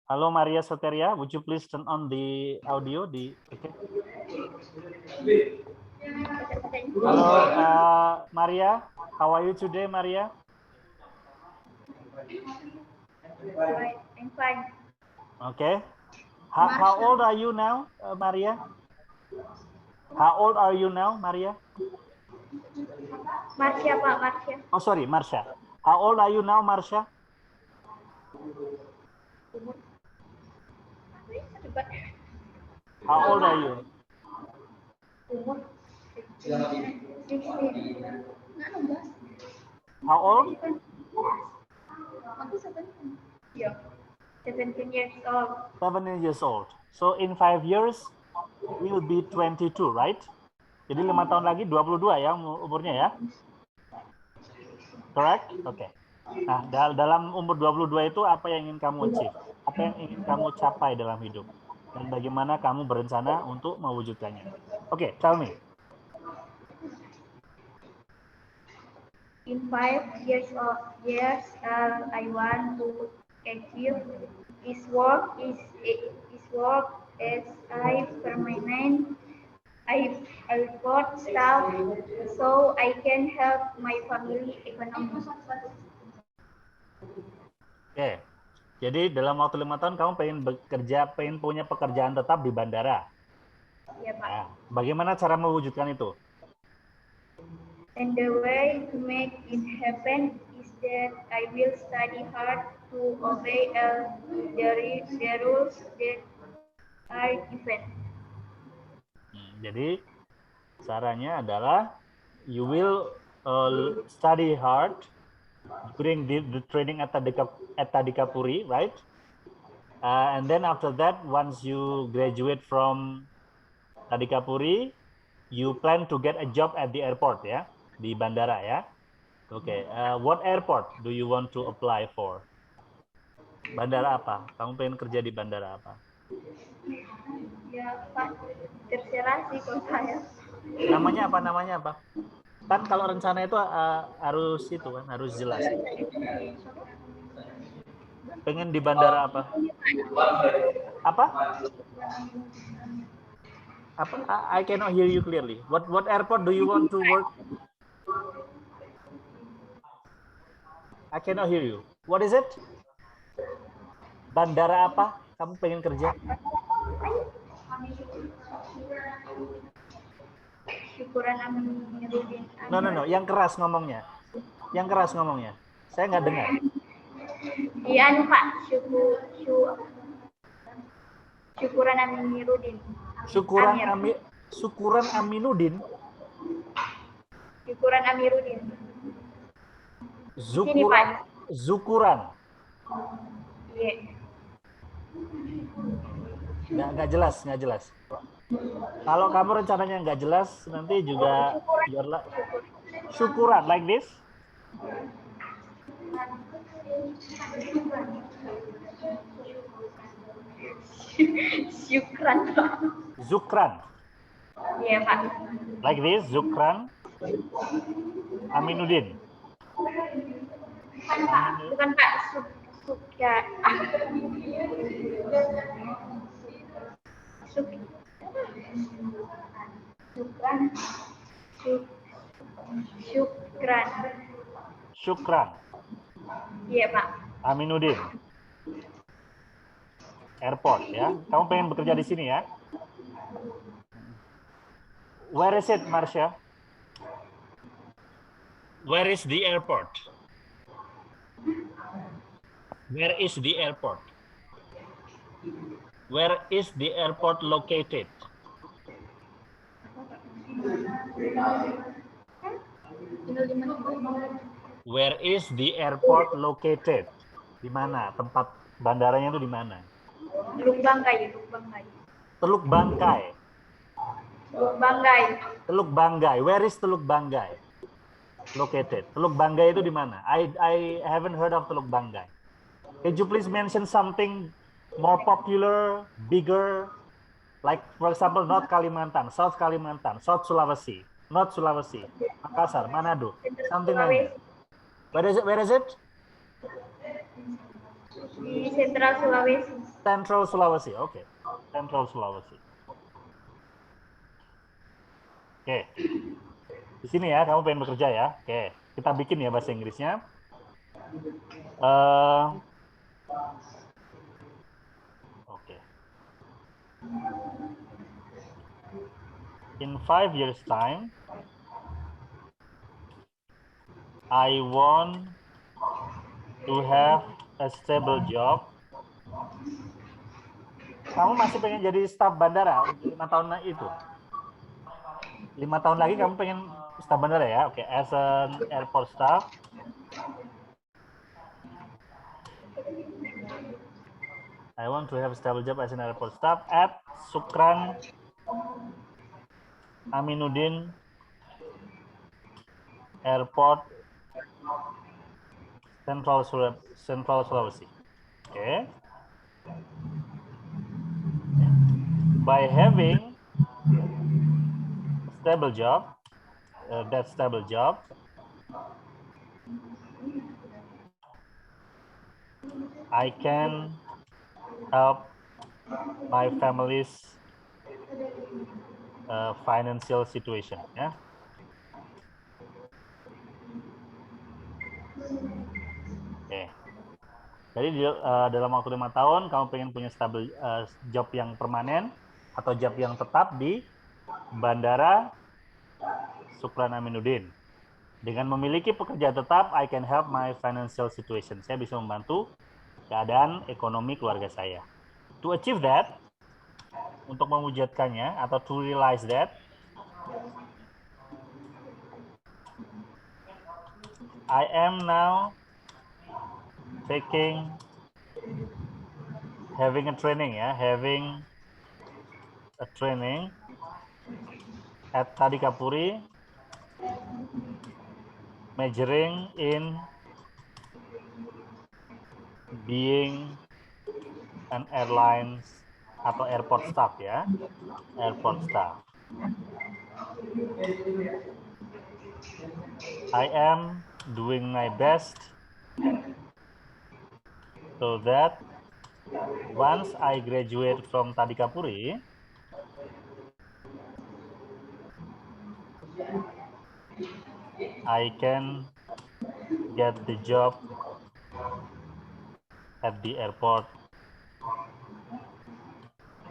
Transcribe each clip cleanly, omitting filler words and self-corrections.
Halo Maria Soteria, would you please turn on the audio di okay. Halo Maria, how are you today, Maria? I'm fine. Okay. How old are you now, Maria? How old are you now, Maria? Marsha, Pak, Marsha. Oh, sorry, Marsha. How old are you now, Marsha? How old are you? How old? 17 years old. 17 years old. So in 5 years, you will be 22, right? Jadi 5 tahun lagi 22 ya umurnya ya? Correct? Oke. Okay. Nah, dalam umur 22 itu apa yang ingin kamu achieve? Apa yang ingin kamu capai dalam hidup? Dan bagaimana kamu berencana untuk mewujudkannya? Oke, tell me. In 5 years, I want to achieve is work as I permanent. I got staff so I can help my family economy. Oke. Jadi dalam waktu 5 tahun kamu pengen bekerja, pengen punya pekerjaan tetap di bandara. Ya, Pak. Nah, bagaimana cara mewujudkan itu? And the way to make it happen is that I will study hard to obey the rules that are given. Jadi caranya adalah you will study hard during the training at Tadikapuri, right? And then after that, once you graduate from Tadikapuri, you plan to get a job at the airport, ya, di bandara, ya. Oke, what airport do you want to apply for? Bandara apa? Kamu pengen kerja di bandara apa? Ya, Pak, terserah sih kalau saya. Namanya apa? Namanya apa? Kan kalau rencana itu harus itu kan, harus jelas. Pengen di bandara apa? Apa? Apa? I cannot hear you clearly. What airport do you want to work? I cannot hear you. What is it? Bandara apa? Kamu pengen kerja? Syukuran Amiruddin. No. Yang keras ngomongnya. Yang keras ngomongnya. Saya nggak dengar. Iya, Pak. Syukuran Amiruddin. Syukuran Aminuddin. Syukuran Amiruddin. Zukuran. Iya. Nggak jelas. Kalau kamu rencananya nggak jelas, nanti juga biarlah. Syukuran, like this. Zukran. Iya, Pak. Like this, Zukran. Aminuddin. Bukan, Pak. Syukran. Iya, Pak. Aminuddin. Airport, ya. Kamu pengen bekerja di sini, ya? Where is it, Marsha? Where is the airport? Where is the airport? Where is the airport located? Where is the airport located? Di mana? Tempat bandaranya itu di mana? Teluk Banggai. Teluk Bangkai. Teluk Banggai. Where is Teluk Banggai located? Teluk Banggai itu di mana? I haven't heard of Teluk Banggai. Could you please mention something more popular, bigger, like for example North Kalimantan, South Kalimantan, South Sulawesi, North Sulawesi, Makassar, Manado, something like that. Where is it? Di Sentral Sulawesi. Central Sulawesi. Oke. Central Sulawesi. Oke. Di sini ya, kamu pengen bekerja ya. Oke. Kita bikin ya bahasa Inggrisnya. Oke. In 5 years time, I want to have a stable job. Kamu masih pengen jadi staf bandara 5 tahun itu? 5 tahun lagi kamu pengen staf bandara ya? Oke, as an airport staff. I want to have a stable job as an airport staff at Sukran Aminuddin Airport, Central Sulawesi. Okay. By having a stable job, that stable job, I can help my family's financial situation. Ya. Oke. Jadi dalam waktu 5 tahun kamu pengen punya stable job yang permanen atau job yang tetap di Bandara Sukran Aminuddin. Dengan memiliki pekerjaan tetap, I can help my financial situation. Saya bisa membantu keadaan ekonomi keluarga saya. To achieve that, untuk mewujudkannya atau to realize that, I am now having a training at Tadikapuri, majoring in being an airlines atau airport staff ya, airport staff. I am doing my best so that once I graduate from Tadikapuri, I can get the job at the airport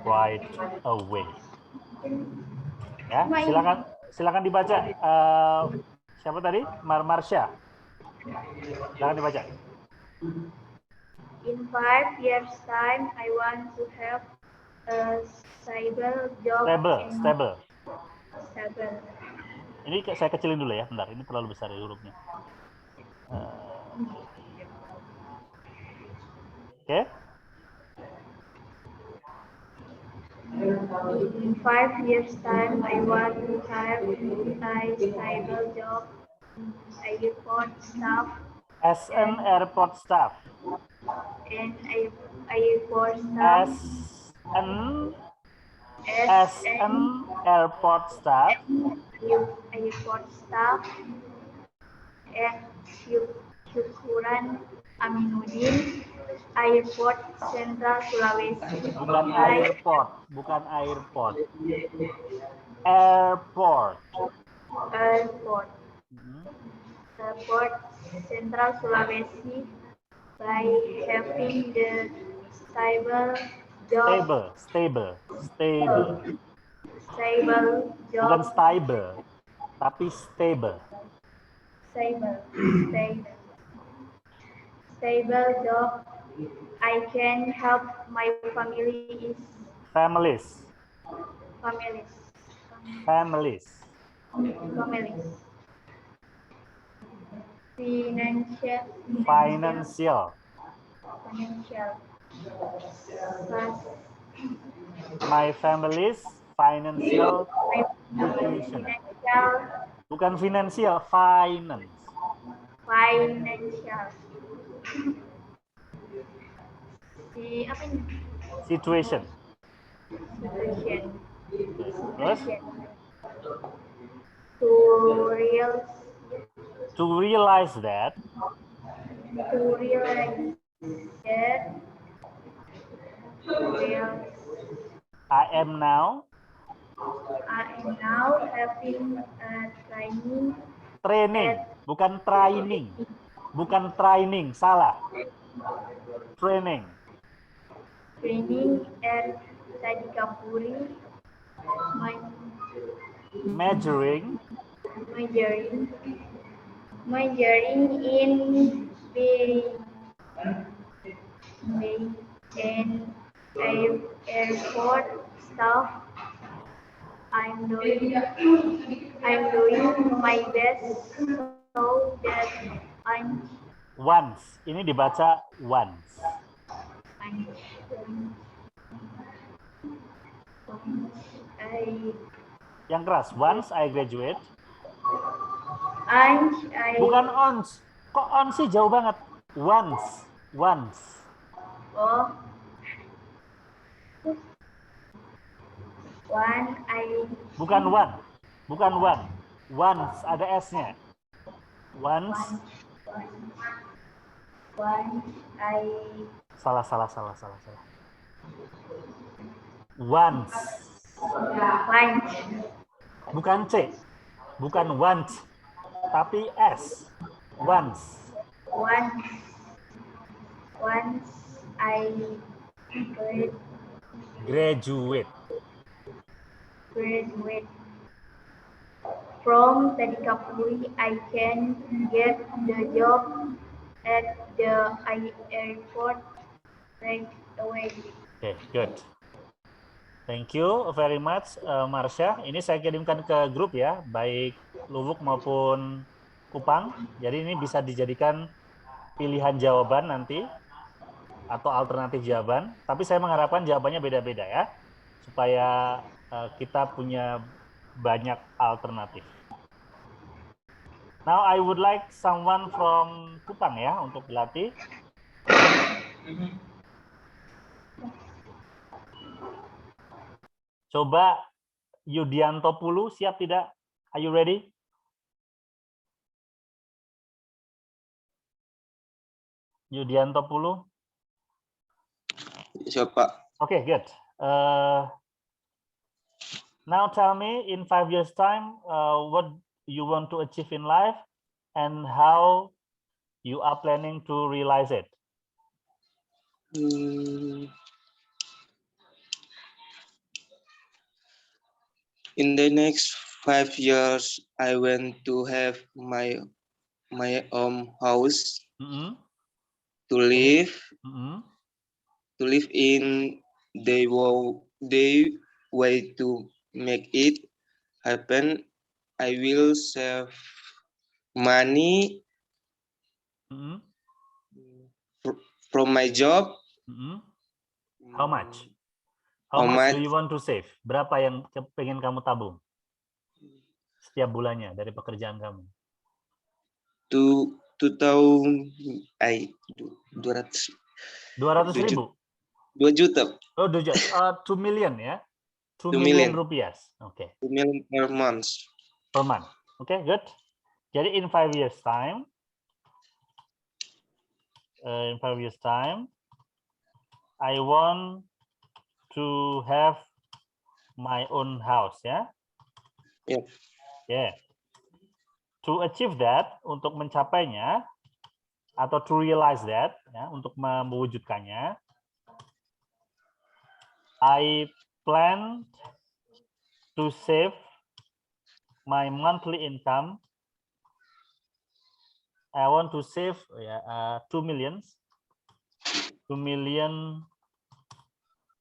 right away. Ya, silakan dibaca. Siapa tadi? Marsha. Silakan dibaca. In 5 years time, I want to have a stable job. Stable. Stable. Ini saya kecilin dulu ya, bentar. Ini terlalu besar ya hurufnya. Oke. In 5 years time, I want to have a stable job in airport staff. As an airport staff. And airport staff. As an airport staff. Airport staff at Syukuran Aminuddin Airport Central Sulawesi. Bukan airport. Airport Central Sulawesi by having the stable job. Stable job. Bukan stable, tapi stable. Stable job. I can help my families. Financial. My family's financial situation. Bukan finansial, finance. Situation. Terus? To realize that. Well, I am now I am now having a training training, at bukan training. Bukan training, salah. Training. training at Tadikapuri. My Majoring majoring majoring in Bay and airport stuff. I'm doing my best so that once. Ini dibaca once. I'm I Yang keras. Once I graduate. I Bukan ons. Kok on sih jauh banget? Once. Once. oh one I Bukan one. Bukan one. Once. Ada S-nya. Once. one I Salah. Once. once Bukan C. Bukan once. Tapi S. Once. once I Graduate. graduate from Tadikapuri, I can get the job at the airport right away. Okay, good. Thank you very much, Marsha. Ini saya kirimkan ke grup ya, baik Luwuk maupun Kupang. Jadi ini bisa dijadikan pilihan jawaban nanti atau alternatif jawaban. Tapi saya mengharapkan jawabannya beda-beda ya, supaya kita punya banyak alternatif. Now I would like someone from Kupang ya untuk dilatih. Coba Yudianto Pulu, siap tidak? Are you ready? Yudianto Pulu. Siapa? Okay, good. Now tell me, in 5 years' time, what you want to achieve in life and how you are planning to realize it. In the next 5 years, I want to have my own house to live. To live in. They way to make it happen. I will save money from my job. How much? How much do you want to save? Berapa yang pengen kamu tabung setiap bulannya dari pekerjaan kamu? 200.000. 2 juta. Oh, 2 juta. 2 million ya? 2 million rupiah. Oke. 2 million per month. Per month. Oke, good. Jadi in 5 years time, I want to have my own house ya. Yeah. Yeah. To achieve that, untuk mencapainya atau to realize that, ya, untuk mewujudkannya, I plan to save my monthly income. I want to save 2 million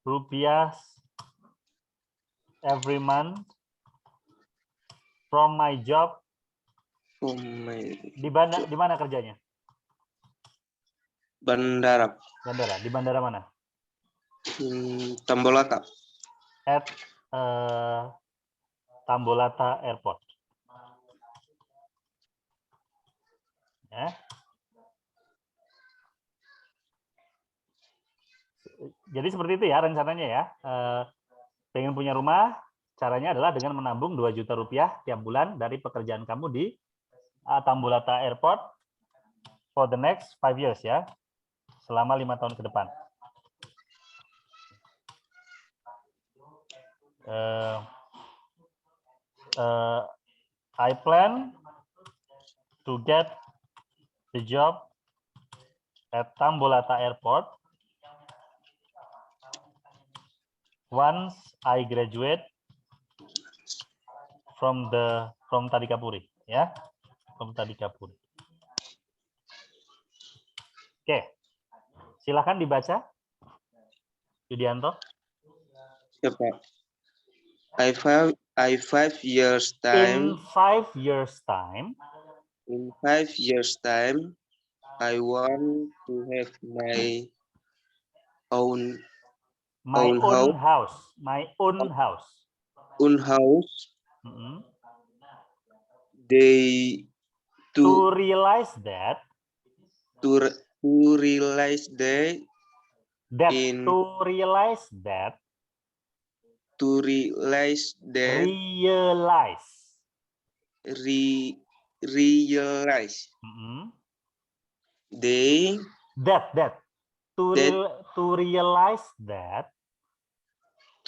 rupiah every month from my job. Di mana kerjanya? Bandara. Di bandara mana? Tambolata. At Tambolata Airport. Ya. Jadi seperti itu ya rencananya ya. Pengen punya rumah, caranya adalah dengan menabung 2 juta rupiah tiap bulan dari pekerjaan kamu di Tambolata Airport for the next 5 years ya. Selama 5 tahun ke depan. I plan to get the job at Tambolata Airport once I graduate from Tadikapuri, ya, from Tadikapuri. Oke, silakan dibaca, Yudianto. Ya, Pak. I 5 years In time. 5 years time, In 5 years time, I want to have my own my own own house. house, my own house. Own house. Mm-mm. They To to realize that, to realize to realize that, realize Mm-mm. they that to That- realize that,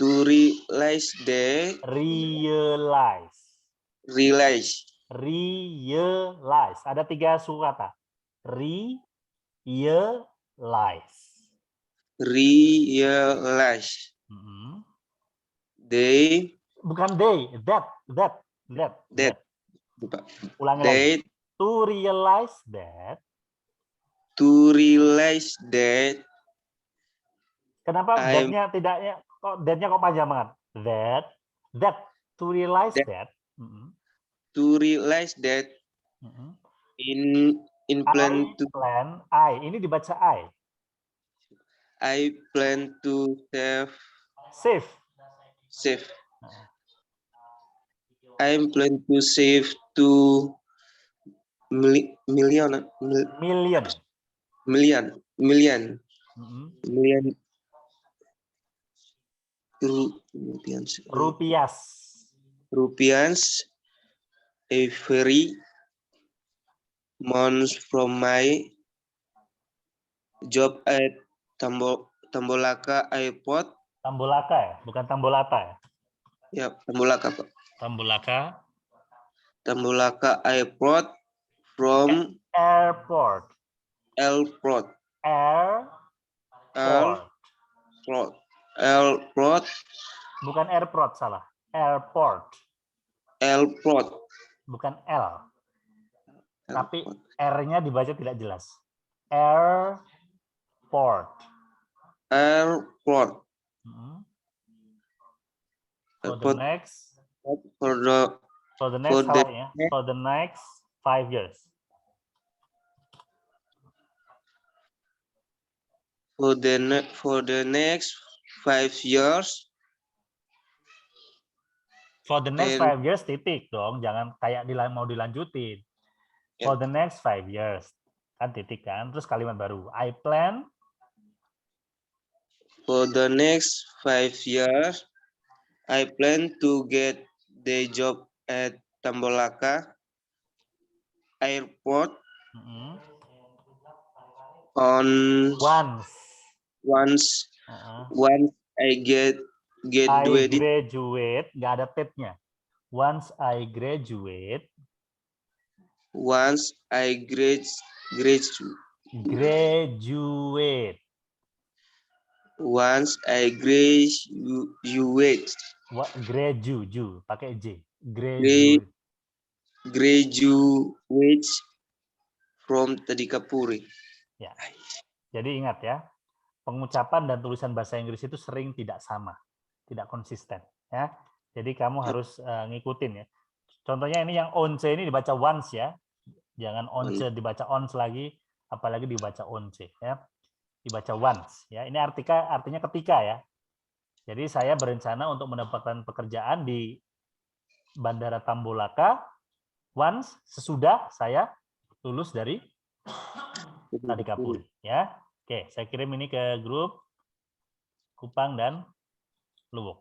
to realize they realize, realize ada 3 suku kata, realize. Mm-mm. they Bukan they, that. Ulangi lagi. they To realize that. Kenapa I'm- that-nya tidaknya kok that-nya kok panjang banget? That to realize that. Mm-mm. to realize that Mm-mm. in plan to I ini dibaca I plan to save. save. Nah, I plan to save 2 million million. million Mm-mm. rupiah every month from my job at Tambolaka Airport. Tambolaka ya, bukan Tambolata ya. Ya, Tambolaka, Pak. Tambolaka Airport from airport. airport. Bukan airport, salah. Airport. Bukan L. Tapi R-nya dibaca tidak jelas. Airport. Hmm. For the next salah ya. For the next 5 years. For the next 5 years. For the next 5 years titik dong, jangan kayak mau dilanjutin. For the next 5 years. Kan titik kan, terus kalimat baru. I plan. For the next 5 years, I plan to get the job at Tambolaka Airport on once I graduate, nggak ada tet-nya. Once I graduate. Graduate. Once I graduate. Pakai J. Graduate from Tadikapuri. Ya. Jadi ingat ya, pengucapan dan tulisan bahasa Inggris itu sering tidak sama, tidak konsisten. Ya. Jadi kamu harus ngikutin ya. Contohnya ini yang once ini dibaca once ya. Jangan once dibaca ons lagi, apalagi dibaca once ya. Dibaca once ya. Ini artinya ketika ya. Jadi saya berencana untuk mendapatkan pekerjaan di Bandara Tambolaka once sesudah saya lulus dari Tadikapuri ya. Oke, saya kirim ini ke grup Kupang dan Luwuk.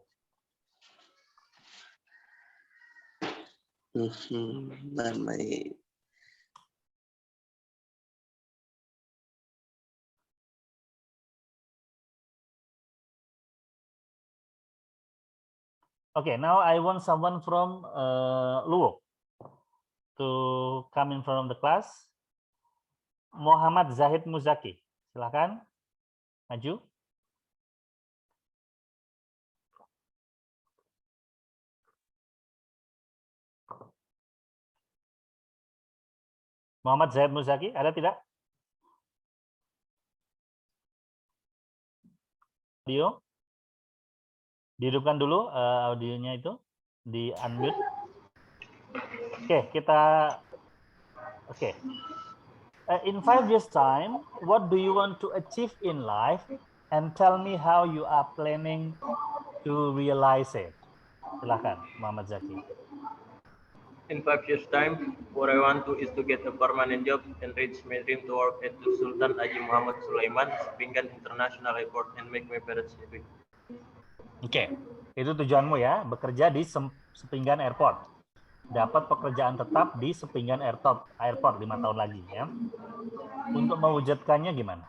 Namanya Okay, now I want someone from Luwuk to come in front of the class. Muhammad Zahid Muzaki, silakan maju. Muhammad Zahid Muzaki, ada tidak? Audio, dihidupkan dulu audionya itu, di unmute. Oke, kita oke. In 5 years time, what do you want to achieve in life? And tell me how you are planning to realize it. Silakan, Muhammad Zaki. In 5 years' time, what I want to is to get a permanent job and reach my dream to work at the Sultan Haji Muhammad Sulaiman Sepinggan International Airport and make my parents happy. Oke, itu tujuanmu ya, bekerja di Sepinggan Airport. Dapat pekerjaan tetap di Sepinggan Airport 5 tahun lagi ya. Untuk mewujudkannya gimana?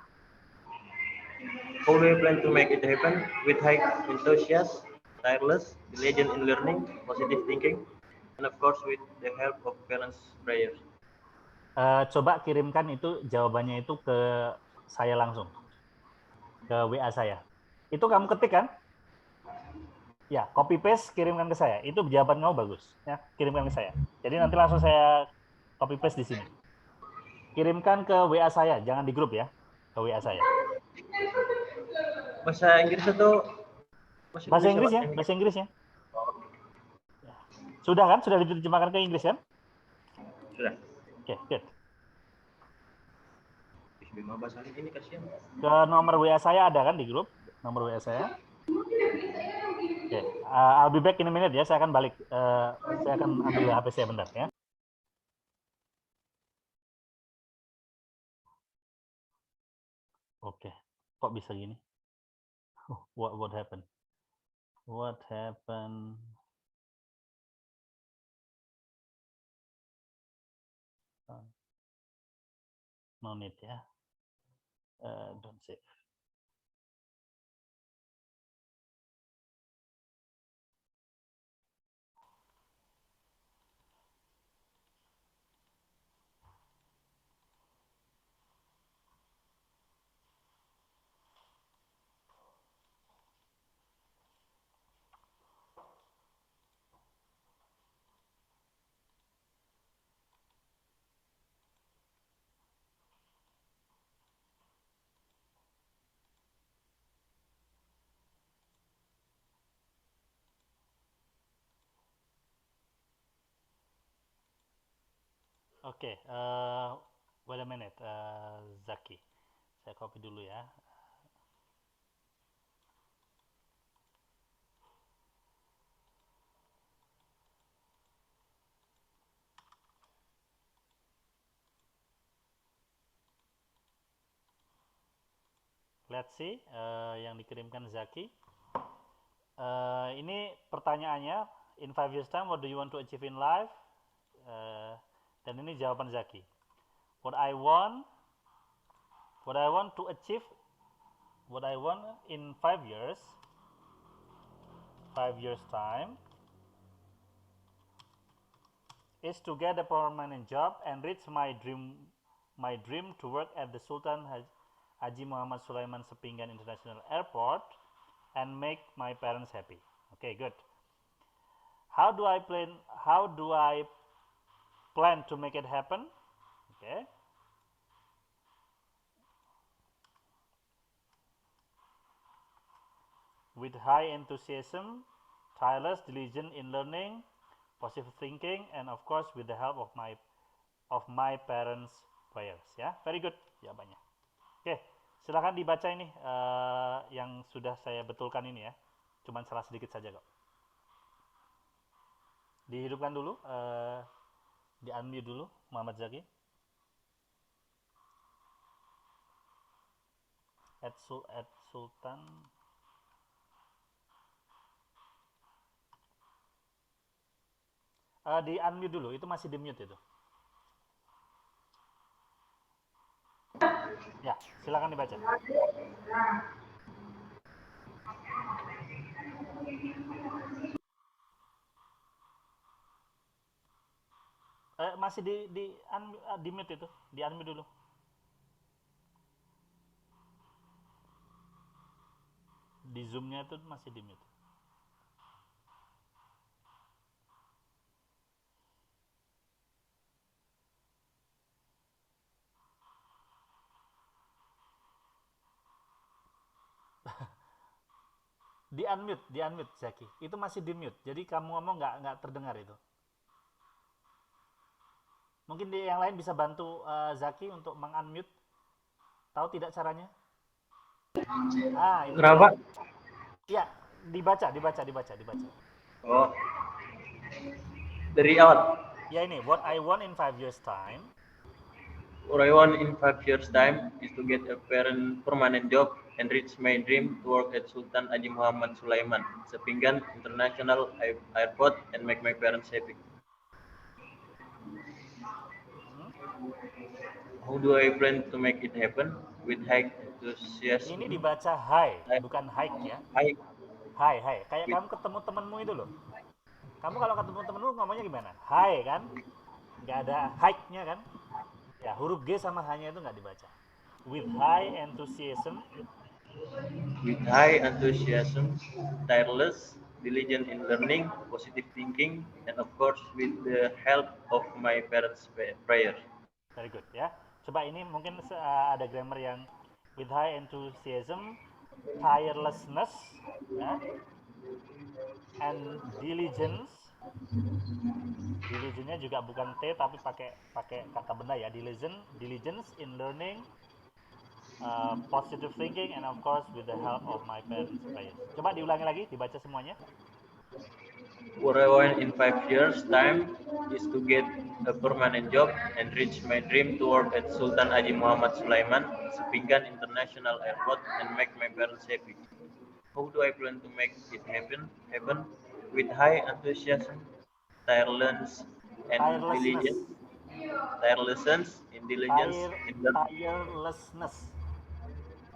How do I plan to make it happen? With high enthusiasm, tireless, diligent in learning, positive thinking, and of course with the help of parents' prayers. Coba kirimkan itu jawabannya itu ke saya langsung, ke WA saya. Itu kamu ketik kan? Ya, copy paste kirimkan ke saya. Itu jawaban kamu bagus, ya. Kirimkan ke saya. Jadi nanti langsung saya copy paste di sini. Kirimkan ke WA saya, jangan di grup ya, ke WA saya. Bahasa Inggris atau bahasa Inggris ya, bahasa Inggris ya. Sudah kan? Sudah diterjemahkan ke Inggris kan? Sudah. Oke, good. Bahasa ini kasihan. Ke nomor WA saya ada kan di grup? Nomor WA saya. Oke, I'll be back in a minute ya. Saya akan balik. Saya akan ambil HP saya bentar ya. Oke, kok bisa gini? What happened? What happened? No need ya. Don't save. Oke, wait a minute, Zaki. Saya copy dulu ya. Let's see, yang dikirimkan Zaki. Ini pertanyaannya, in 5 years time, what do you want to achieve in life? Dan ini jawaban Zaki. What I want to achieve, what I want in 5 years time, is to get a permanent job and reach my dream to work at the Sultan Haji Muhammad Sulaiman Sepinggan International Airport and make my parents happy. Okay, good. How do I plan to make it happen? Okay. With high enthusiasm, tireless, diligent in learning, positive thinking, and of course with the help of my parents' prayers. Ya, very good jawabannya. Oke, silakan dibaca ini yang sudah saya betulkan ini ya. Cuman salah sedikit saja kok. Dihidupkan dulu, di unmute dulu, Muhammad Zaki. At Sultan. Di unmute dulu, itu masih di mute itu. Ya, silakan dibaca. Masih di mute itu, di unmute dulu. Di Zoom-nya itu masih di mute. Di unmute Zaki. Itu masih di mute. Jadi kamu ngomong nggak terdengar itu. Mungkin yang lain bisa bantu Zaki untuk meng-unmute. Tahu tidak caranya? Itu. Kenapa? Ya, dibaca. Oh, dari awal. Ya ini, what I want in 5 years time. What I want in 5 years' time is to get a permanent job and reach my dream to work at Sultan Haji Muhammad Sulaiman, Sepinggan International Airport, and make my parents happy. How do I plan to make it happen? With high enthusiasm. Ini dibaca high, bukan hike ya. High. Kayak kamu ketemu temenmu itu loh. Kamu kalau ketemu temenmu ngomongnya gimana? High kan? Nggak ada hike-nya kan? Ya, huruf G sama H-nya itu nggak dibaca. With high enthusiasm. With high enthusiasm, tireless, diligent in learning, positive thinking, and of course with the help of my parents' prayer. Very good ya. Coba ini mungkin ada grammar yang with high enthusiasm, tirelessness, ya, and diligence. Diligence-nya juga bukan T tapi pakai kata benda ya. Diligence in learning, positive thinking, and of course with the help of my parents' prayers. Coba diulangi lagi, dibaca semuanya. What I want in 5 years' time is to get a permanent job and reach my dream to work at Sultan Haji Muhammad Sulaiman, Sepinggan International Airport, and make my parents happy. How do I plan to make it happen? With high enthusiasm, tirelessness, and diligence. Tirelessness in diligence. Tirelessness.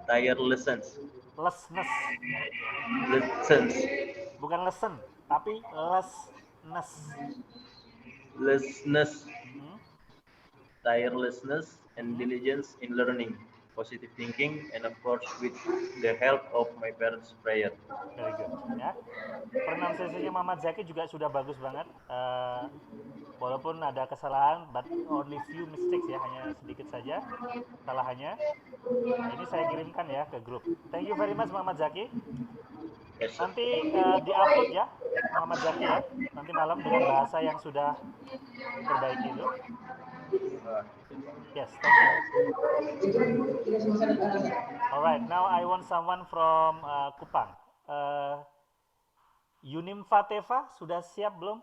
Lessons. Bukan lesson, tapi lessness. Tirelessness and diligence in learning, positive thinking, and of course with the help of my parents' prayer. Very good ya. Pronunciation-nya Muhammad Zaki juga sudah bagus banget. Walaupun ada kesalahan, but only few mistakes ya, hanya sedikit saja kesalahannya. Nah, ini saya kirimkan ya ke grup. Thank you very much Muhammad Zaki. Yes, nanti diupload ya Muhammad Zaki ya, nanti malam dengan bahasa yang sudah diperbaiki itu. Yes, thank you. Alright, now I want someone from Kupang. Yunim Fateva sudah siap belum?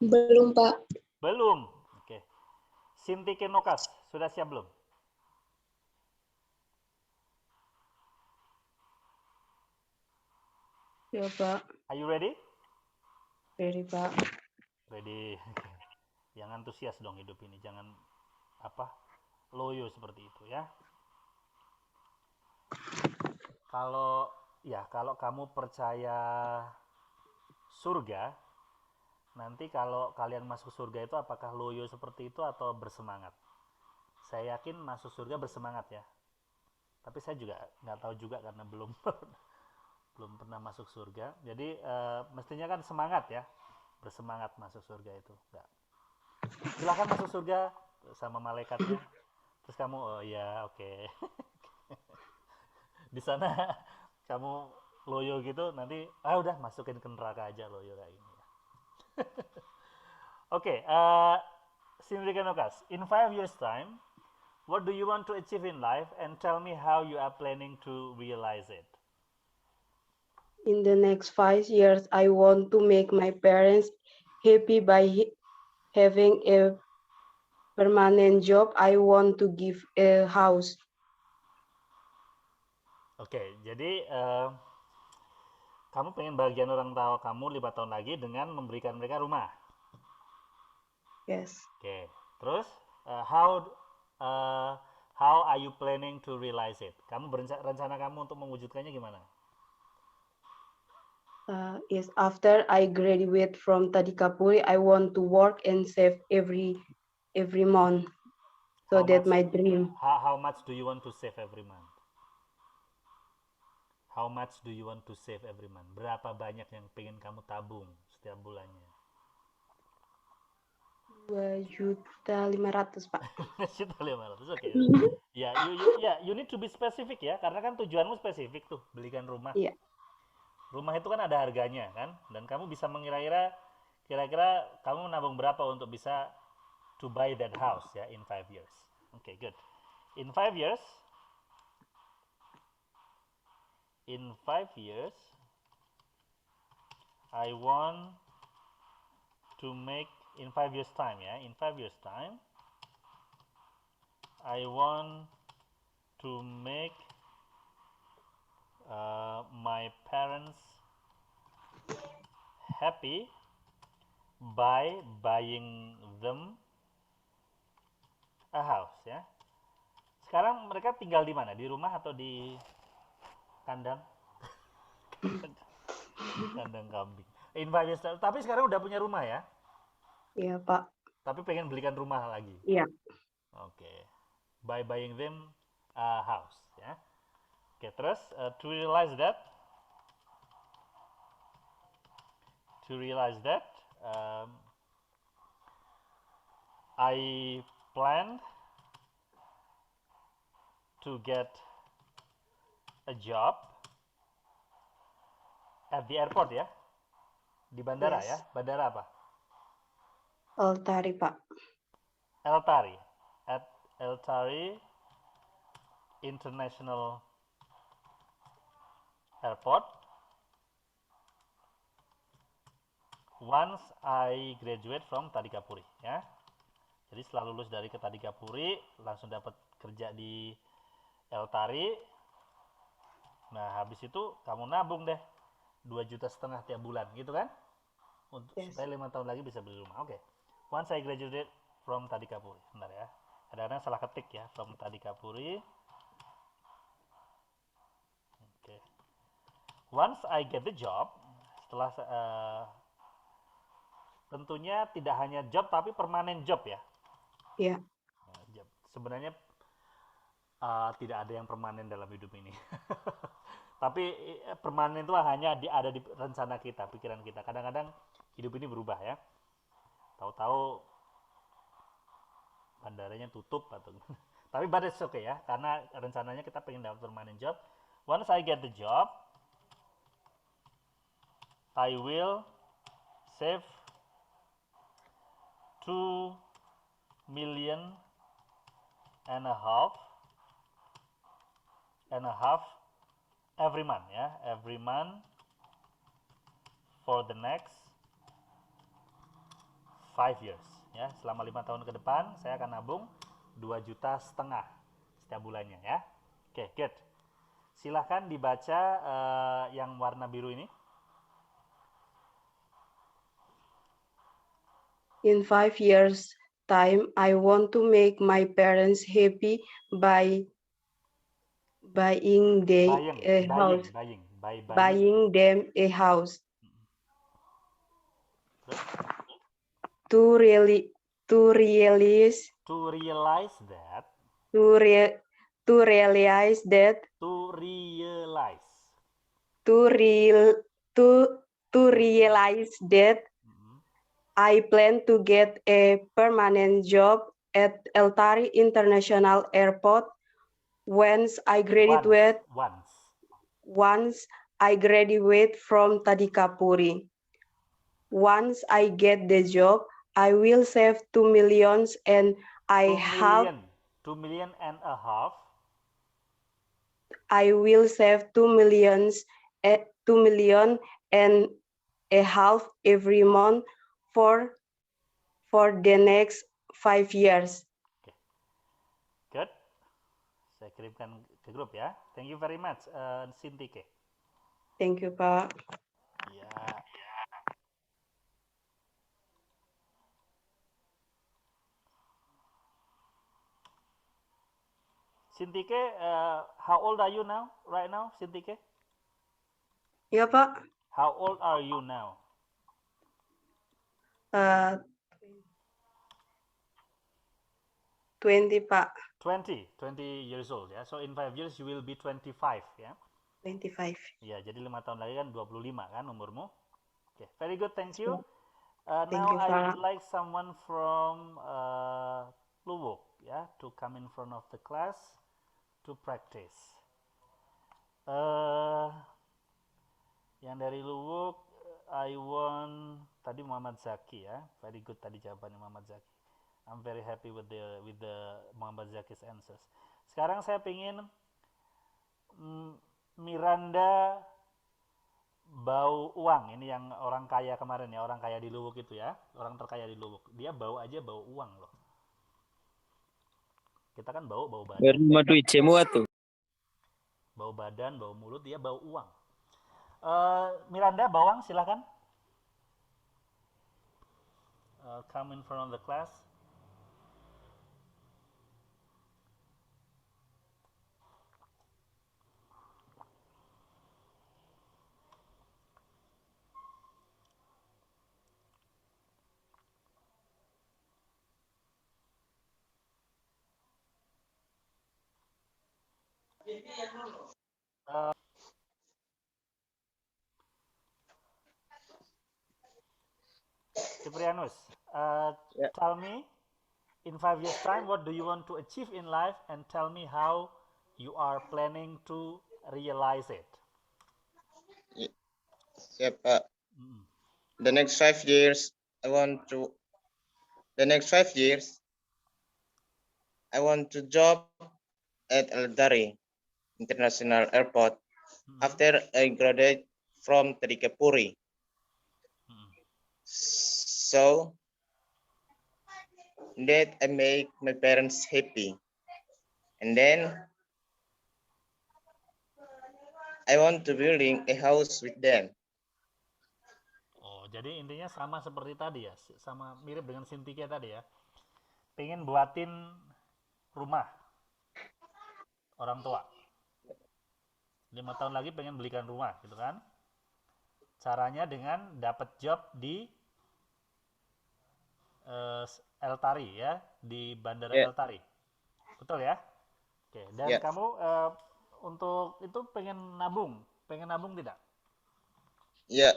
Belum, Pak. Belum. Oke. Sinti Kenokas sudah siap belum? Ya, Pak. Are you ready? Ready, Pak. Ready. Yang antusias dong hidup ini, jangan loyo seperti itu ya. Kalau kamu percaya surga, nanti kalau kalian masuk surga itu apakah loyo seperti itu atau bersemangat? Saya yakin masuk surga bersemangat ya. Tapi saya juga nggak tahu juga karena belum pernah masuk surga. Jadi mestinya kan semangat ya, bersemangat masuk surga itu. Nggak. Silakan masuk surga sama malaikatnya. Terus kamu oke. Di sana kamu loyo gitu, nanti udah masukin ke neraka aja loyo kayak ini ya. Oke, Sindri Kanokas, in 5 years time, what do you want to achieve in life, and tell me how you are planning to realize it? In the next 5 years, I want to make my parents happy by having a permanent job. I want to give a house. Oke, jadi kamu pengen bagian orang tua kamu 5 tahun lagi dengan memberikan mereka rumah. Yes. Oke, terus how are you planning to realize it? Kamu rencana kamu untuk mewujudkannya gimana? Is after I graduate from Tadikapuri, I want to work and save every month, so How that much? my dream. How much do you want to save every month? How much do you want to save every month? Berapa banyak yang pengen kamu tabung setiap bulannya? 2.500.000, Pak. Juta 500, oke. Ya, you need to be specific ya, karena kan tujuanmu spesifik tuh, belikan rumah. Iya. Rumah itu kan ada harganya kan, dan kamu bisa mengira-ira kira-kira kamu menabung berapa untuk bisa to buy that house ya in 5 years. Okay, good. In 5 years, I want to make in 5 years time ya. In 5 years time, I want to make my parents happy by buying them a house ya. Sekarang mereka tinggal di mana? Di rumah atau di kandang? Di kandang kambing. In 5 years time. Tapi sekarang udah punya rumah ya? Iya, Pak. Tapi pengen belikan rumah lagi. Iya. Oke. By buying them a house ya. Oke, terus to realize that I plan to get a job at the airport ya. Di bandara Yes. ya. Bandara apa? Altari, Pak. Eltari. At Eltari International Airport. Once I graduate from Tadikapuri ya. Jadi setelah lulus dari Tadikapuri langsung dapat kerja di Eltari. Nah, habis itu kamu nabung deh 2,5 juta tiap bulan gitu kan? Untuk Yes. supaya 5 tahun lagi bisa beli rumah. Oke. Once I graduate from Tadikapuri. Bentar ya. Kadang-kadang salah ketik ya, from Tadikapuri. Oke. Once I get the job, setelah tentunya tidak hanya job tapi permanen job ya. Iya. Nah, job. Sebenarnya tidak ada yang permanen dalam hidup ini. Tapi permanen itu hanya ada di rencana kita, pikiran kita. Kadang-kadang hidup ini berubah ya. Tahu-tahu bandaranya tutup atau tapi but it's okay ya, karena rencananya kita pengen dapat permanen job. Once I get the job, I will save 2,5 million every month ya, every month for the next 5 years ya. Selama 5 tahun ke depan saya akan nabung 2,5 juta setiap bulannya ya. Oke, good. Silahkan dibaca yang warna biru ini. In 5 years' time, I want to make my parents happy by buying a house. Buying them a house. To realize that I plan to get a permanent job at Eltari International Airport once I graduate from Tadikapuri. Once I get the job, I will save 2 million and I will save 2 million and a half every month for the next 5 years. Okay. Good. Saya kirimkan ke grup ya. Thank you very much, Sintike. Thank you, Pak. Ya. Sintike, how old are you now? Right now, Sintike? Ya, Pak. How old are you now? 20, Pak. 20 years old ya. So in 5 years you will be 25 ya. 25. Ya, jadi 5 tahun lagi kan 25 kan umurmu. Okay, very good, thank you. Thank Now you, I would Pak. like someone from Luwuk ya to come in front of the class to practice. Yang dari Luwuk, I want tadi Muhammad Zaki ya, very good tadi jawabannya Muhammad Zaki. I'm very happy with the Muhammad Zaki's answers. Sekarang saya pengen Miranda bau uang, ini yang orang kaya kemarin ya, orang kaya di Luwuk itu ya, orang terkaya di Luwuk. Dia bau aja bau uang loh. Kita kan bau badan. Bau badan, bau mulut, dia bau uang. Miranda Bawang, silakan. Come in front of the class. Ciprianus, tell me, in 5 years time, what do you want to achieve in life, and tell me how you are planning to realize it. Siap, Pak. The next 5 years, I want to job at Eldari International Airport after I graduate from Tadikapuri. So that I make my parents happy. And then I want to building a house with them. Oh, jadi intinya sama seperti tadi ya, sama mirip dengan Cynthia tadi ya. Pengen buatin rumah orang tua. 5 tahun lagi pengen belikan rumah gitu kan. Caranya dengan dapat job di Eltari ya, di Bandara Eltari. Betul ya? Oke, dan kamu untuk itu pengen nabung tidak? Ya,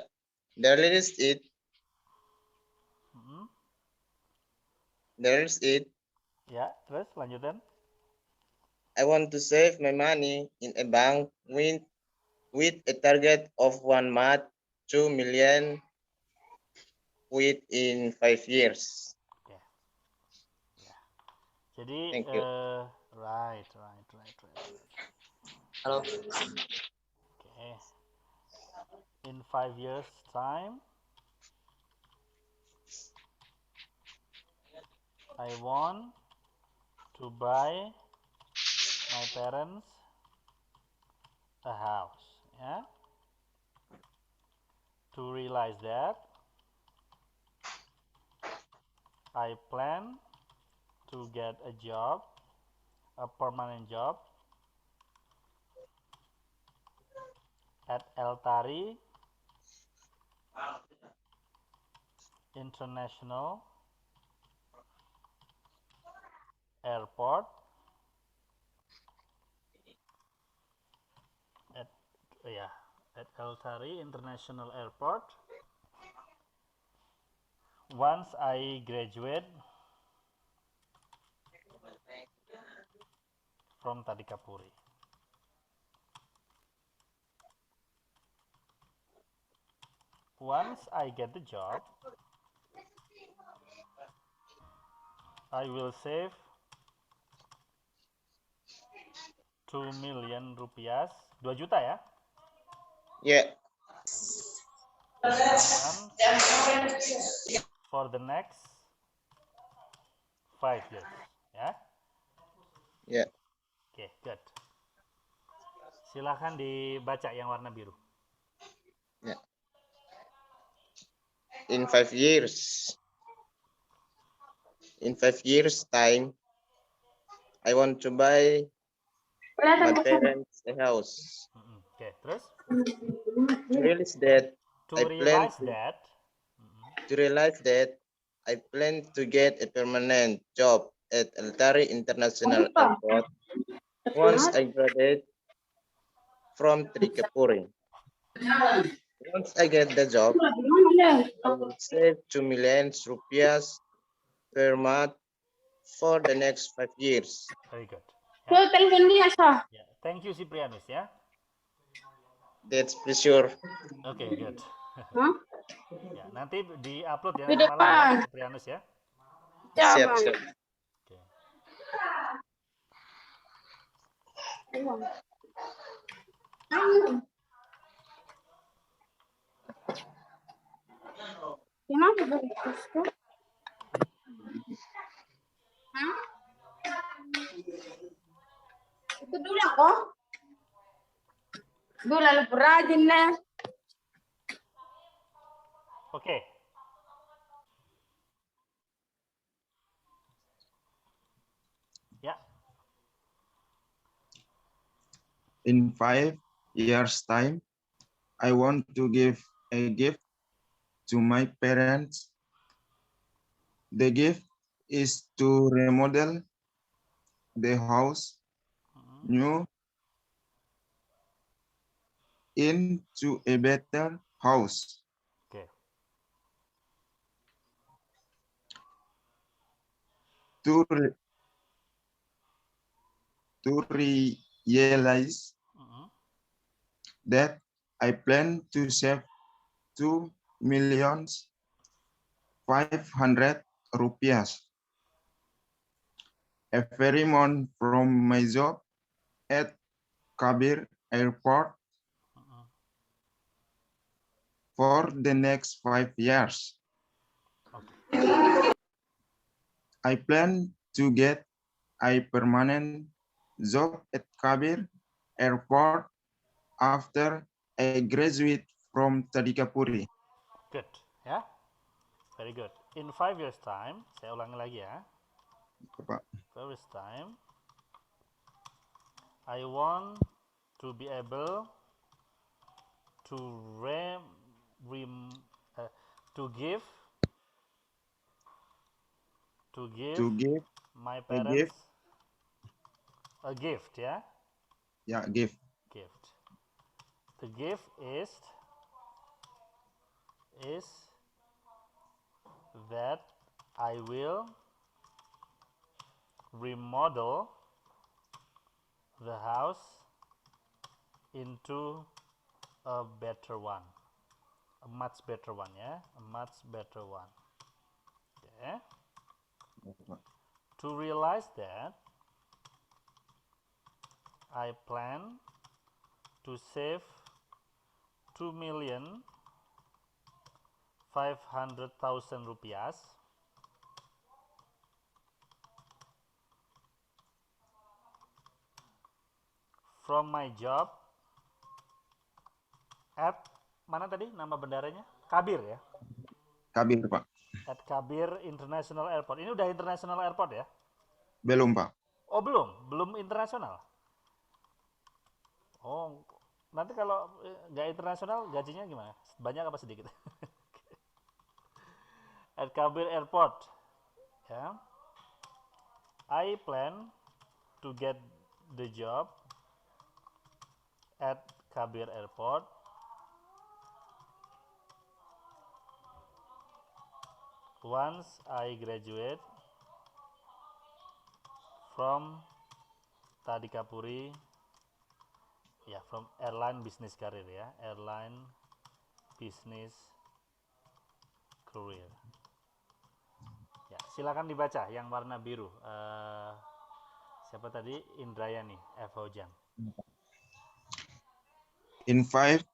there is it. There is it. Ya, terus lanjutan. I want to save my money in a bank with a target of 1 month, 2 million within 5 years. Okay. Yeah. Jadi, right. Hello. Okay. In 5 years time, I want to buy my parents a house. Yeah. To realize that, I plan to get a job, a permanent job at Eltari International Airport at Eltari International Airport once I graduate from Tadikapuri. Once I get the job, I will save 2 million rupiah, 2 juta ya? Yeah. For the next 5 years, ya? Yeah. Okay, good. Silahkan dibaca yang warna biru. Yeah. In 5 years time, I want to buy my parents a house. Okay, terus? To realize that, To I plan realize that. to realize that I plan to get a permanent job at Altari International Airport once I graduate from Trikapuri. Once I get the job, I will save 2 million rupiahs per month for the next 5 years. Very good. Tuh, telepon dia, Sah. Yeah. Thank you, Ciprianus. Yeah. That's for sure. Okay, good. Hah? Ya, nanti di-upload ya Di nanti malam ya, depan. Ciprianus ya. Siap, Siapa? siap. Oke. Kenapa begitu? Hah? Itu dulu kok. Dulu lalu perajin nih. Oke. Ya. In 5 years' time, I want to give a gift to my parents. The gift is to remodel the house new into a better house. Oke. To realize that, I plan to save 2,500,000 rupiahs every month from my job at Kabir Airport for the next 5 years. I plan to get a permanent job at Kabir Airport after I graduate from Tadikapuri. Good. Ya. Very good. In 5 years time, saya ulangi lagi ya. Pak. 5 years time, I want to be able to give my parents a gift, ya. Yeah, gift. The gift is that I will remodel the house into a better one, a much better one, ya, a much better one. Okay. To realize that, I plan to save 2,500,000 rupiahs from my job at mana tadi nama bendaranya? Kabir ya? Kabir, Pak. At Kabir International Airport. Ini udah international airport ya? Belum, Pak. Oh, belum internasional. Oh, nanti kalau nggak internasional gajinya gimana? Banyak apa sedikit? At Kabir Airport, ya. I plan to get the job at Kabir Airport once I graduate from Tadikapuri, ya, from airline business career ya, airline business career. Ya, silakan dibaca yang warna biru. Siapa tadi? Indrayani F. Hojang. In 5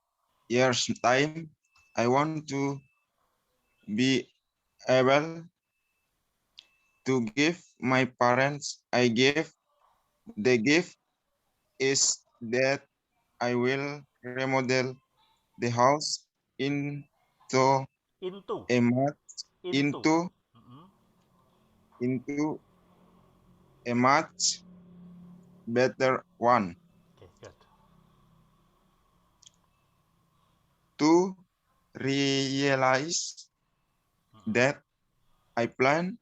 years' time, I want to be able to give my parents a gift. The gift is that I will remodel the house into a much better one. Okay, good. To realized that I plan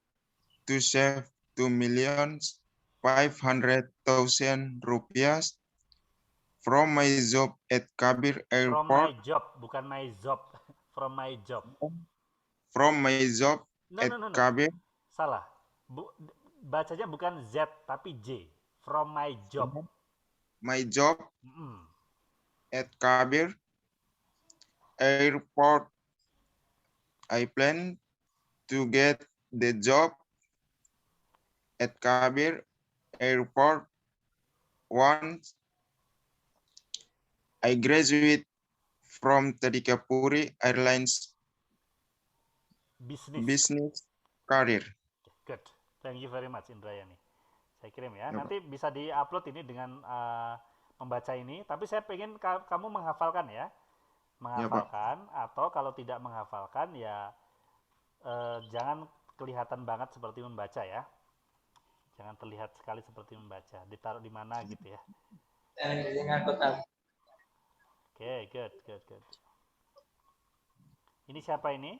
to save 2.500.000 rupiah from my job at Kabir From my Airport. job, bukan my job. From my job. From my job No, at no, no, no. Kabir. Salah. Bacanya bukan Z tapi J. From my job. My job Mm-mm. at Kabir Airport. I plan to get the job at Kabir Airport once I graduate from Tadikapuri Airlines business career. Good. Thank you very much Indrayani. Saya kirim ya. Ya, Nanti bisa di-upload ini dengan membaca ini. Tapi saya pengen kamu menghafalkan ya. Menghafalkan atau kalau tidak menghafalkan ya jangan kelihatan banget seperti membaca ya. Jangan terlihat sekali seperti membaca. Ditaruh di mana gitu ya. Oke, good. Ini siapa ini?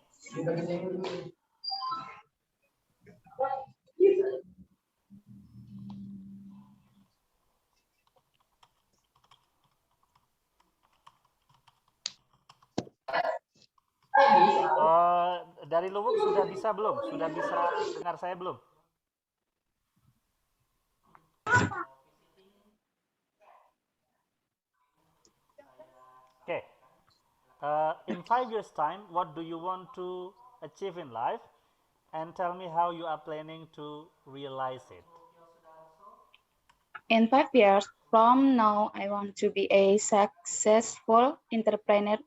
Dari Luwuk sudah bisa belum? Sudah bisa dengar saya belum? Okay. In 5 years' time, what do you want to achieve in life? And tell me how you are planning to realize it. In 5 years from now, I want to be a successful entrepreneur.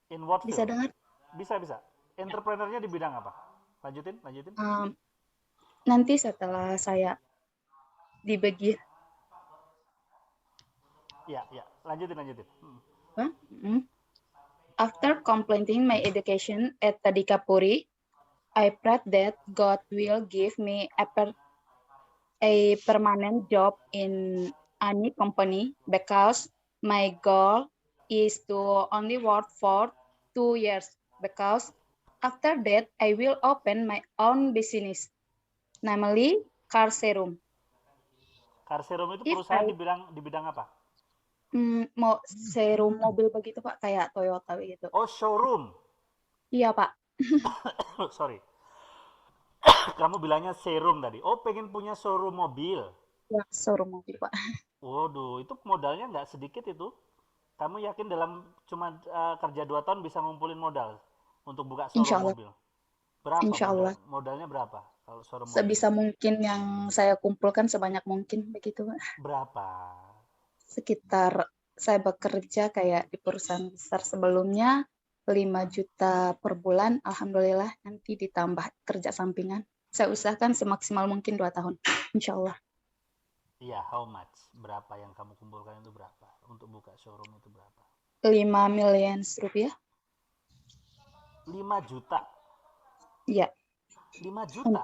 In what field? Bisa dengar? Bisa. Entrepreneurnya di bidang apa? Lanjutin. Nanti setelah saya dibagi. Ya. Lanjutin. After completing my education at Tadikapuri, I pray that God will give me a permanent job in any company because my goal is to only work for 2 years because after that I will open my own business, namely car showroom. Car showroom itu perusahaan di bidang apa? Mau showroom mobil begitu Pak, kayak Toyota gitu. Oh, showroom. Iya Pak. Sorry. Kamu bilangnya showroom tadi. Oh, pengen punya showroom mobil. Ya, showroom mobil Pak. Waduh, itu modalnya nggak sedikit itu. Kamu yakin dalam cuma kerja 2 tahun bisa ngumpulin modal untuk buka showroom mobil? Berapa? Insyaallah. Modalnya berapa kalau showroom Sebisa mobil? mungkin yang saya kumpulkan sebanyak mungkin begitu Pak. Berapa? Sekitar saya bekerja kayak di perusahaan besar sebelumnya 5 juta per bulan. Alhamdulillah nanti ditambah kerja sampingan. Saya usahakan semaksimal mungkin 2 tahun. Insya Allah. Iya, how much? Berapa yang kamu kumpulkan itu berapa? Untuk buka showroom itu berapa? 5 miliar rupiah. 5 juta? Iya. 5 juta?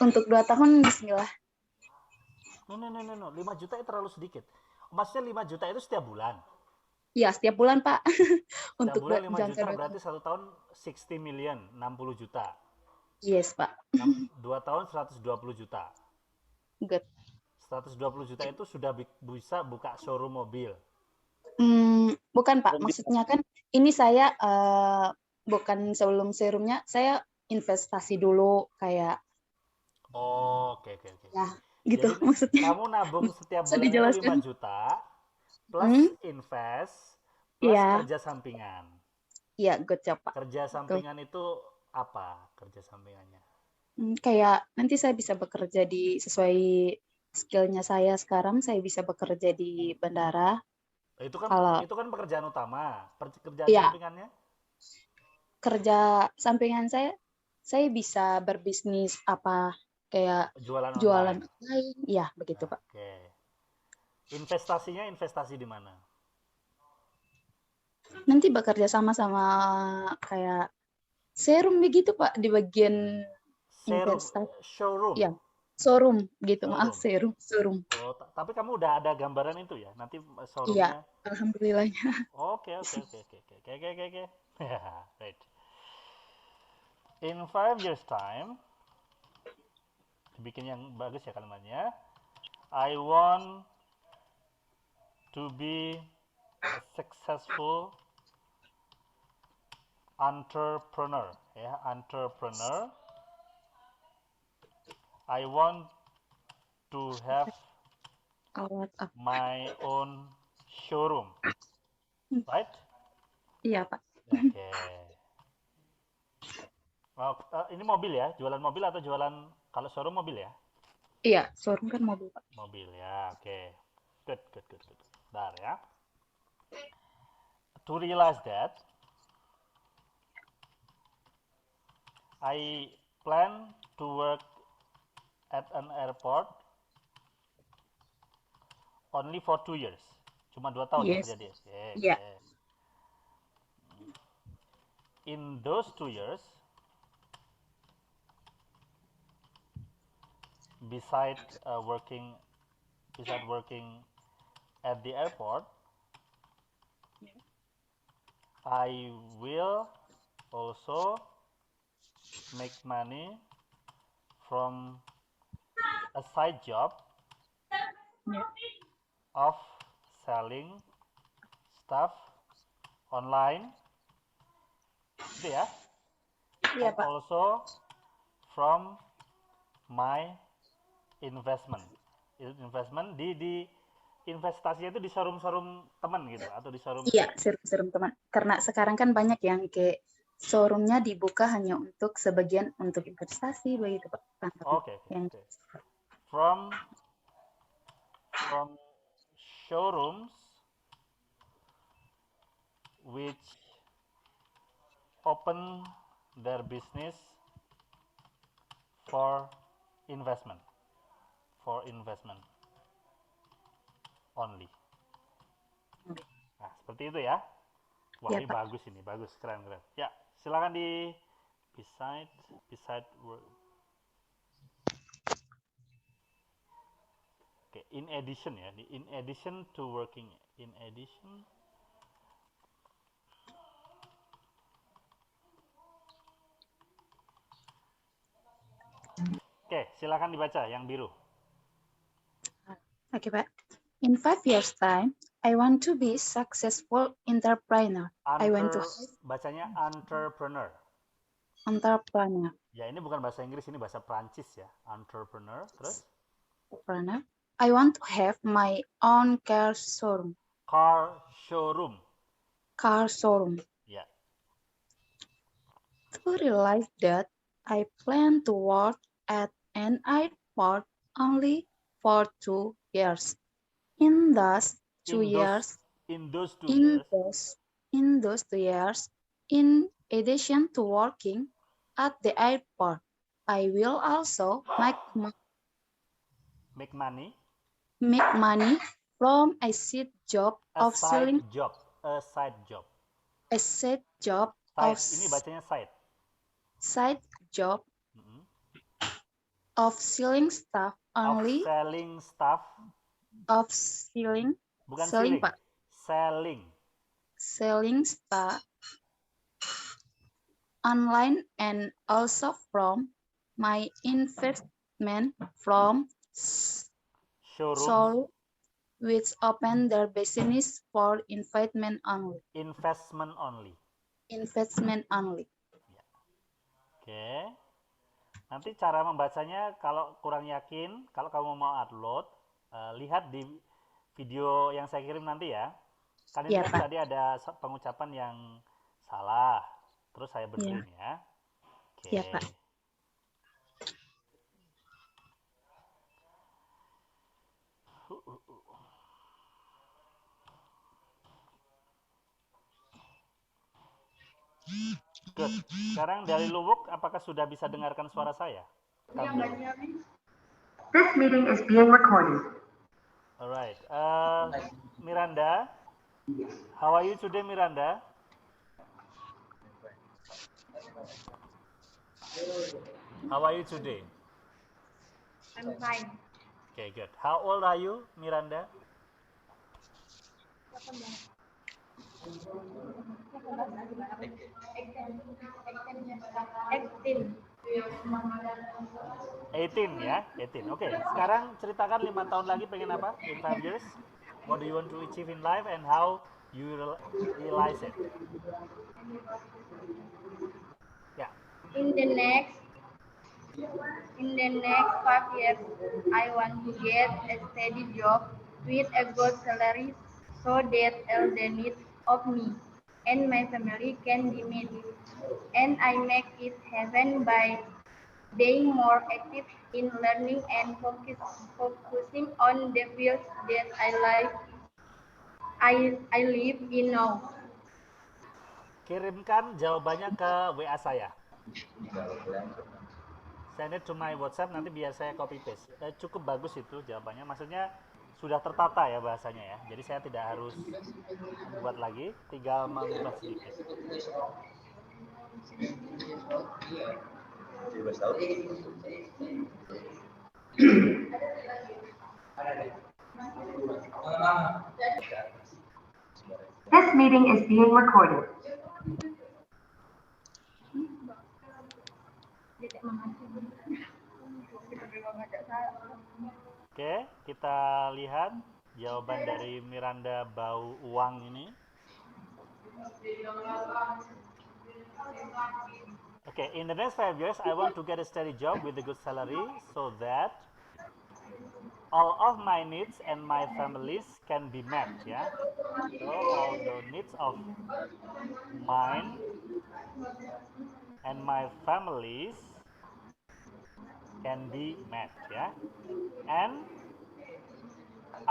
Untuk 2 tahun, bismillah. No. 5 juta itu terlalu sedikit. Maksudnya 5 juta itu setiap bulan? Iya, setiap bulan, Pak. Untuk bulan 5 juta berarti 1 tahun 60 million, 60 juta. Yes, Pak. 2 tahun 120 juta. Good. 120 juta itu sudah bisa buka showroom mobil. Bukan Pak, maksudnya kan ini saya bukan sebelum showroomnya, saya investasi dulu kayak. Oh, oke. Ya, gitu. Jadi, maksudnya. Kamu nabung setiap bulan 5 juta plus invest plus kerja sampingan. Iya, good job Pak. Kerja sampingan itu apa kerja sampingannya? Kayak nanti saya bisa bekerja sesuai skillnya saya sekarang, saya bisa bekerja di bandara. Itu kan pekerjaan utama. Pekerjaan sampingannya? Kerja sampingan saya bisa berbisnis apa kayak jualan online. Iya, begitu Pak. Oke. Investasinya investasi di mana? Nanti bekerja sama kayak showroom begitu Pak, di bagian investasi. Showroom? Iya. showroom gitu, maaf, Showroom. showroom. Oh, tapi kamu udah ada gambaran itu ya? Nanti Iya, showroomnya. alhamdulillahnya. Oke. Right. In 5 years time, bikin yang bagus ya kalimatnya. I want to be a successful entrepreneur. Ya, entrepreneur. I want to have A lot of. my own showroom, right? Iya, Pak. Oke. Oh, ini mobil ya? Jualan mobil atau jualan kalau showroom mobil ya? Iya, showroom kan mobil, Pak. Mobil ya, oke. Good. Bentar ya. To realize that, I plan to work at an airport only for 2 years. Cuma 2 tahun ya Yes. kerja di SC. Iya. In those 2 years, beside working at the airport, I will also make money from a side job Yeah. of selling stuff online, gitu ya? Iya, And Pak. also from my investment. Investment di investasinya itu di showroom teman gitu atau di showroom. Iya, showroom teman. Karena sekarang kan banyak yang kayak showroomnya dibuka hanya untuk sebagian untuk investasi begitu, Pak. Oke. From showrooms which open their business for investment only. Nah, seperti itu ya. Wah, Ya, ini Pak. bagus, keren. Ya, silakan di beside work. Oke, in addition ya, in addition to working, in addition. Oke, silakan dibaca yang biru. Oke, Pak. In 5 years time, I want to be successful entrepreneur. I want to Bacanya entrepreneur. entrepreneur. Ya, ini bukan bahasa Inggris, ini bahasa Prancis ya. Entrepreneur, terus? Entrepreneur. I want to have my own car showroom. Car showroom. Car showroom. Ya. To realize that, I plan to work at an airport only for 2 years. In those 2 years, in those 2 years, in addition to working at the airport, I will also make money from a side job of selling. A side job. A side job Side, of ini bacanya side. Side job of selling stuff only. Of selling stuff. Of selling. Bukan selling, Pak. Selling. Selling stuff online and also from my investment from showroom which open their business for investment only. Investment only. Investment only. Ya. Oke. Nanti cara membacanya kalau kurang yakin, kalau kamu mau upload, lihat di video yang saya kirim nanti ya. Kan itu kan tadi ada pengucapan yang salah, terus saya benerin ya. Oke. Iya, Pak. Good. Sekarang dari Luwuk, apakah sudah bisa dengarkan suara saya? This meeting is being recorded. Alright. Miranda, how are you today, Miranda? How are you today? I'm fine. Okay, good. How old are you, Miranda? 18. 18 ya, 18. Oke, sekarang ceritakan 5 tahun lagi pengen apa in 5 years? What do you want to achieve in life and how you realize it? Ya, In the next 5 years, I want to get a steady job with a good salary so that all the needs of me and my family can be met. And I make it happen by being more active in learning and focusing on the fields that I live in now. kirimkan jawabannya ke WA saya. Send it to my WhatsApp, nanti biar saya copy paste. Cukup bagus itu jawabannya, maksudnya sudah tertata ya bahasanya ya. Jadi saya tidak harus membuat lagi, tinggal mengubah sedikit. This meeting is being recorded. Oke, kita lihat jawaban dari Miranda Bau Uang ini. Okay, in the next 5 years, I want to get a steady job with a good salary so that all of my needs and my families can be met. Yeah, so all the needs of mine and my families can be met. Yeah, and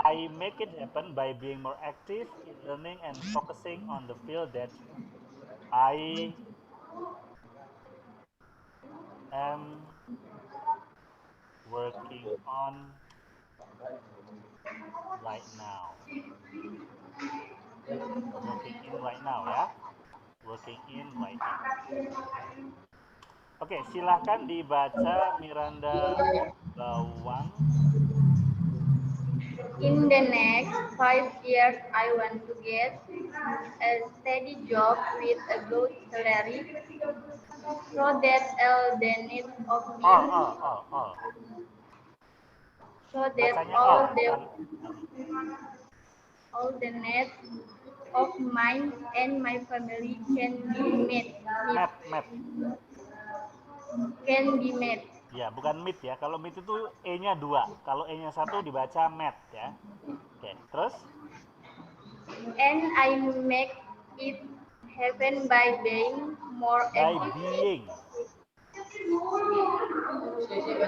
I make it happen by being more active in learning and focusing on the field that I am working on right now. Working in right now ya. Working in right now. Oke, silahkan dibaca Miranda Bawang. In the next 5 years, I want to get a steady job with a good salary so that all the needs of me, so that Bacanya all the needs of mine and my family can be met. Can be met. Ya, bukan meet ya. Kalau meet itu E-nya 2. Kalau E-nya 1 dibaca met ya. Oke, terus? And I make it happen by being more active. By being.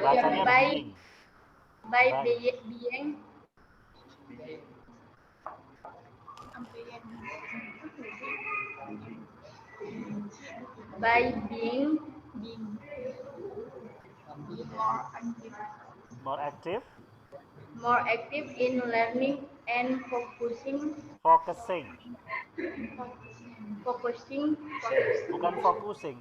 Bacanya being. By being. By being more active. More active in learning and focusing. Bukan focusing.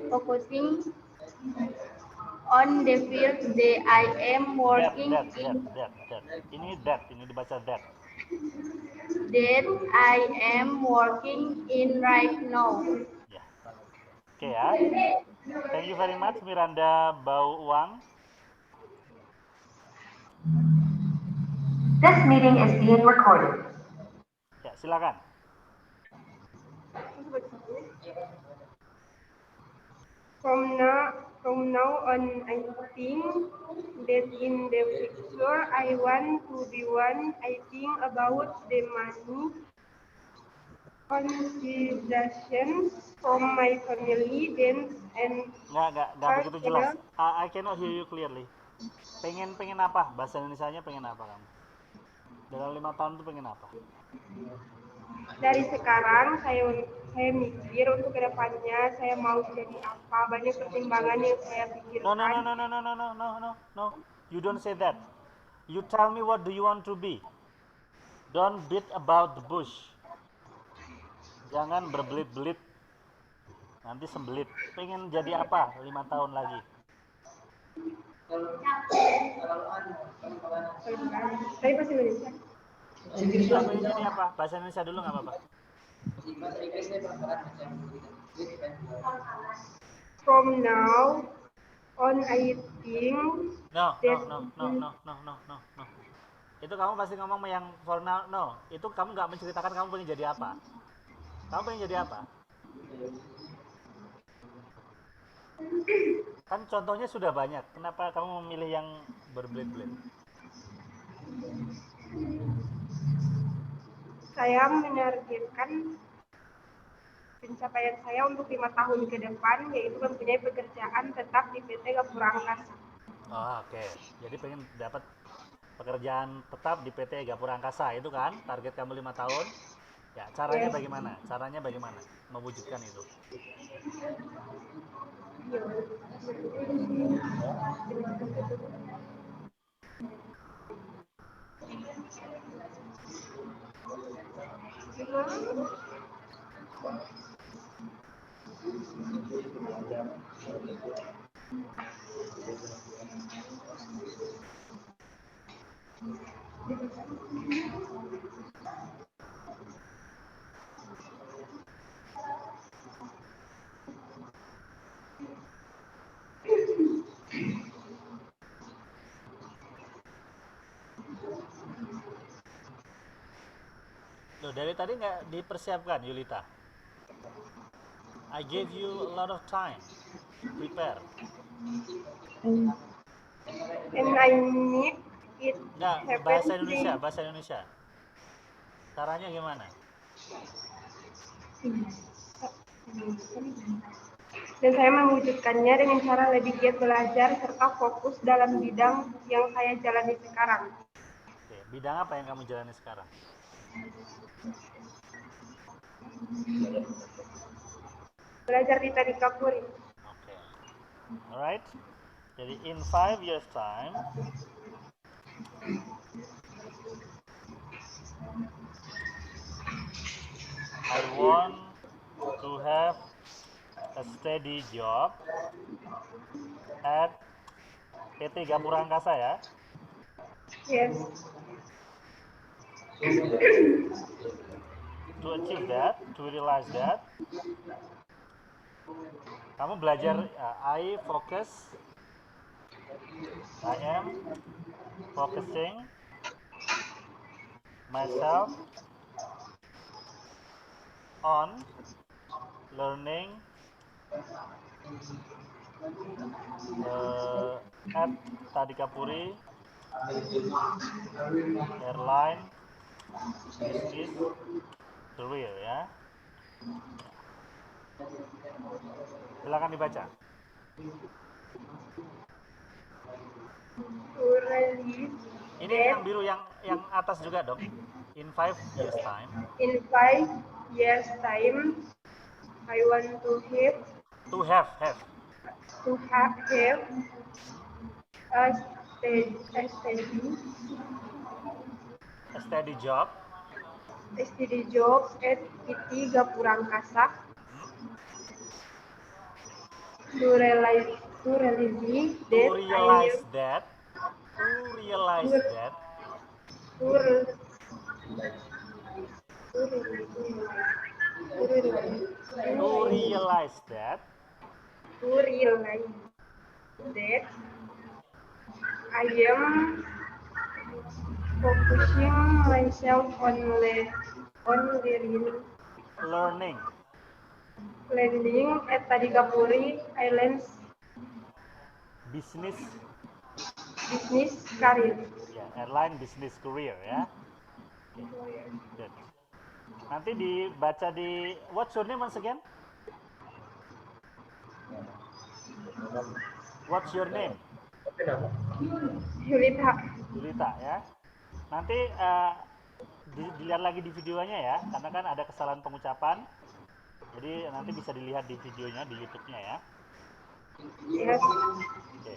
Focusing on the field that I am working in. Ini dibaca that. That I am working in right now. Ya. Oke ya. Thank you very much Miranda Bau Uang. This meeting is being recorded. Ya, silakan. From now on, I think that in the future I want to be one. I think about the money considerations from my family then and Nggak begitu jelas. I cannot hear you clearly. Pengen apa? Bahasa Indonesianya pengen apa kamu? Dalam 5 tahun itu pengen apa? Dari sekarang saya mikir untuk kedepannya saya mau jadi apa, banyak pertimbangan yang saya pikirkan. No. You don't say that. You tell me what do you want to be. Don't beat about the bush. Jangan berbelit-belit. Nanti sembelit. Pengen jadi apa 5 tahun lagi? Tapi bahasa Indonesia. Pengen jadi apa? Bahasa Indonesia dulu nggak apa-apa. From now on, I think No. Itu kamu pasti ngomong yang for now, no. Itu kamu nggak menceritakan kamu pengen jadi apa. Kamu pengen jadi apa? Kan contohnya sudah banyak. Kenapa kamu memilih yang berbelit-belit? saya menargetkan pencapaian saya untuk 5 tahun ke depan, yaitu mempunyai pekerjaan tetap di PT Gapura Angkasa. Oh, oke. Jadi pengen dapat pekerjaan tetap di PT Gapura Angkasa, itu kan target kamu 5 tahun. Ya, caranya Yes. bagaimana? Caranya bagaimana mewujudkan itu? Loh, dari tadi nggak dipersiapkan, Yulita? I gave you a lot of time to prepare. And I need it Nggak, happen bahasa Indonesia. Caranya gimana? Dan saya mewujudkannya dengan cara lebih giat belajar serta fokus dalam bidang yang saya jalani sekarang. Oke, bidang apa yang kamu jalani sekarang? Belajar di Tadikapuri. Oke. Alright. Jadi in 5 years time, I want to have a steady job at PT Gapura Angkasa ya. Yes. To achieve that, to realize that, kamu belajar, I am focusing myself on learning at Tadikapuri airline business career ya. Silakan dibaca. Ini yang biru yang atas juga dong. In 5 years time. In 5 years time, I want to have a steady job at PT Gapura Angkasa. To realize that I am focusing myself on learning at Tadikapuri Islands business career. Ya, airline business career ya. Okay. Good. Nanti dibaca di what's your name once again? What's your name? Yulita ya. Nanti dilihat lagi di videonya ya, karena kan ada kesalahan pengucapan. Jadi nanti bisa dilihat di videonya di YouTube-nya ya. Yes. Oke.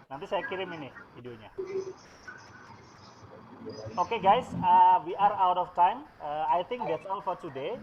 Nanti saya kirim ini videonya. Okay guys, we are out of time. I think that's all for today.